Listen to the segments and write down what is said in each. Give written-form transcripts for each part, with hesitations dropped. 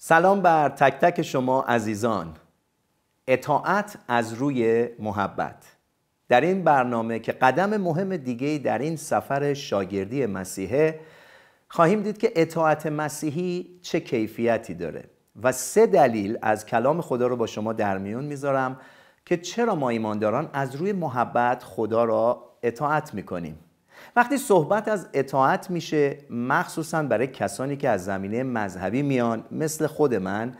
سلام بر تک تک شما عزیزان. اطاعت از روی محبت. در این برنامه که قدم مهم دیگه‌ای در این سفر شاگردی مسیحه، خواهیم دید که اطاعت مسیحی چه کیفیتی داره و 3 دلیل از کلام خدا رو با شما در میون میذارم که چرا ما ایمانداران از روی محبت خدا را اطاعت میکنیم. وقتی صحبت از اطاعت میشه، مخصوصا برای کسانی که از زمینه مذهبی میان مثل خود من،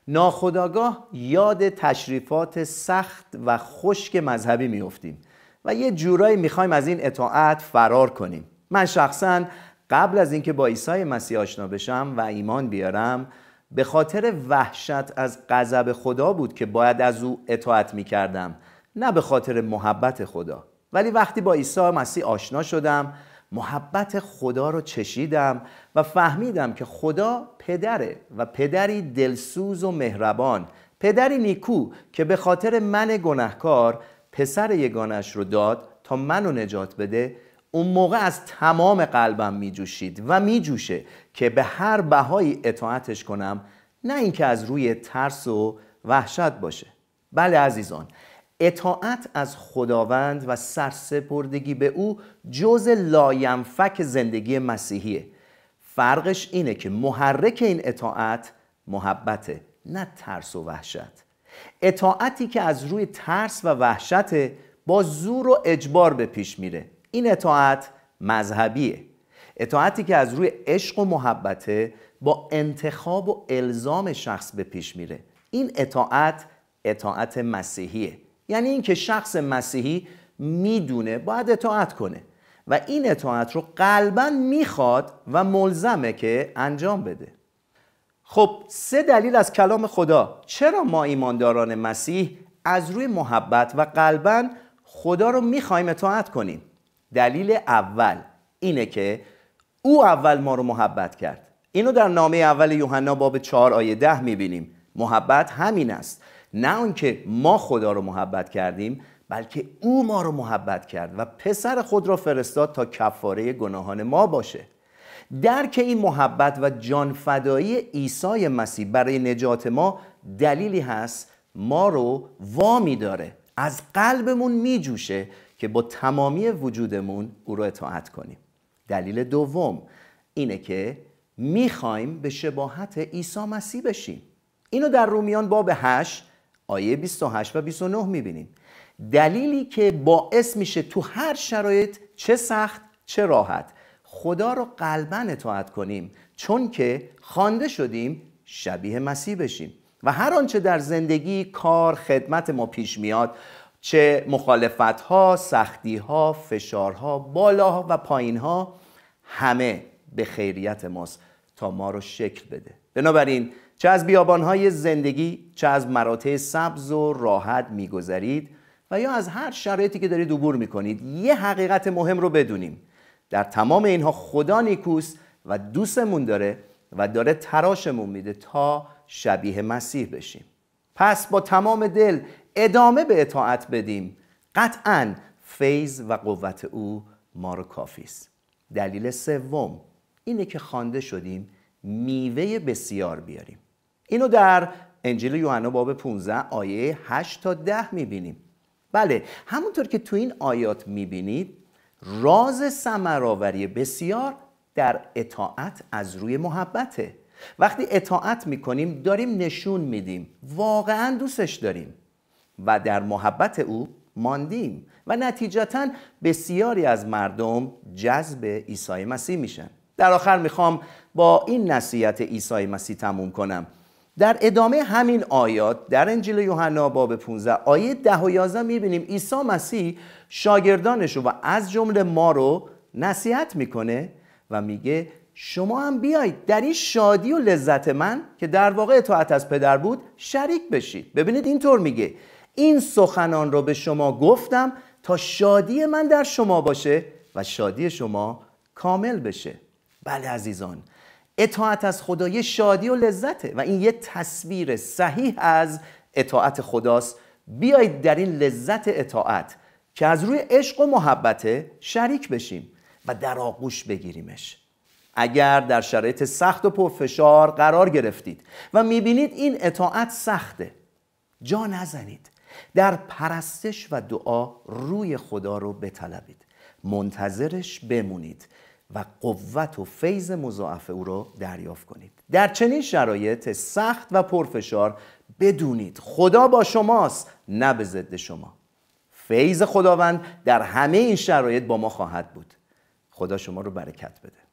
ناخودآگاه یاد تشریفات سخت و خشک مذهبی میافتیم و یه جورایی میخوایم از این اطاعت فرار کنیم. من شخصا قبل از اینکه با عیسی مسیح آشنا بشم و ایمان بیارم، به خاطر وحشت از غضب خدا بود که باید از او اطاعت میکردم، نه به خاطر محبت خدا. ولی وقتی با عیسی مسیح آشنا شدم، محبت خدا رو چشیدم و فهمیدم که خدا پدره و پدری دلسوز و مهربان، پدری نیکو که به خاطر من گناهکار پسر یگانش رو داد تا منو نجات بده. اون موقع از تمام قلبم میجوشید و میجوشه که به هر بهایی اطاعتش کنم، نه اینکه از روی ترس و وحشت باشه. بله عزیزان، اطاعت از خداوند و سرسپردگی به او جزء لاینفک زندگی مسیحیه. فرقش اینه که محرک این اطاعت محبته، نه ترس و وحشت. اطاعتی که از روی ترس و وحشت با زور و اجبار به پیش میره، این اطاعت مذهبیه. اطاعتی که از روی عشق و محبته با انتخاب و الزام شخص به پیش میره، این اطاعت مسیحیه. یعنی این که شخص مسیحی میدونه باید اطاعت کنه و این اطاعت رو قلباً میخواد و ملزمه که انجام بده. خب 3 دلیل از کلام خدا چرا ما ایمانداران مسیح از روی محبت و قلباً خدا رو میخوایم اطاعت کنیم. دلیل اول اینه که او اول ما رو محبت کرد. اینو در نامه اول یوحنا باب 4 آیه 10 میبینیم. محبت همین است، نه اونکه ما خدا رو محبت کردیم، بلکه او ما رو محبت کرد و پسر خود را فرستاد تا کفاره گناهان ما باشه. درک این محبت و جانفدایی عیسی مسیح برای نجات ما دلیلی هست ما رو وامی داره، از قلبمون میجوشه که با تمامی وجودمون او رو اطاعت کنیم. دلیل دوم اینه که میخوایم به شباهت عیسی مسیح بشیم. اینو در رومیان باب 8 آیه 28 و 29 میبینیم. دلیلی که باعث میشه تو هر شرایط، چه سخت چه راحت، خدا رو قلباً اطاعت کنیم، چون که خوانده شدیم شبیه مسیح بشیم و هر آنچه در زندگی، کار، خدمت ما پیش میاد، چه مخالفت‌ها، سختی‌ها، فشارها، بالاها و پایین‌ها، همه به خیریت ماست تا ما رو شکل بده. بنابراین چه از بیابان‌های زندگی، چه از مراتع سبز و راحت می‌گذرید و یا از هر شرایطی که دارید عبور می‌کنید، یه حقیقت مهم رو بدونیم: در تمام اینها خدا نیکوست و دوستمون داره و داره تراشمون میده تا شبیه مسیح بشیم. پس با تمام دل ادامه به اطاعت بدیم. قطعاً فیض و قوت او ما رو کافی است. دلیل سوم اینه که خوانده شدیم میوه بسیار بیاریم. اینو در انجیل یوحنا باب 15 آیه 8 تا 10 میبینیم. بله، همونطور که تو این آیات میبینید، راز ثمرآوری بسیار در اطاعت از روی محبته. وقتی اطاعت میکنیم داریم نشون میدیم واقعا دوستش داریم و در محبت او ماندیم و نتیجتاً بسیاری از مردم جذب عیسی مسیح میشن. در آخر میخوام با این نصیحت عیسی مسیح تموم کنم. در ادامه همین آیات در انجیل یوحنا باب 15 آیه 10 و 11 میبینیم عیسی مسیح شاگردانش رو و از جمله ما رو نصیحت میکنه و میگه شما هم بیایید در این شادی و لذت من که در واقع اطاعت از پدر بود شریک بشید. ببینید اینطور میگه: این سخنان رو به شما گفتم تا شادی من در شما باشه و شادی شما کامل بشه. بله عزیزان، اطاعت از خدا یه شادی و لذته و این یه تصویر صحیح از اطاعت خداست. بیایید در این لذت اطاعت که از روی عشق و محبت شریک بشیم و در آغوش بگیریمش. اگر در شرایط سخت و پرفشار قرار گرفتید و میبینید این اطاعت سخته، جا نزنید. در پرستش و دعا روی خدا رو بطلبید، منتظرش بمونید و قوت و فیض مضاعف او رو دریافت کنید. در چنین شرایط سخت و پرفشار بدونید خدا با شماست، نه به ضد شما. فیض خداوند در همه این شرایط با ما خواهد بود. خدا شما رو برکت بده.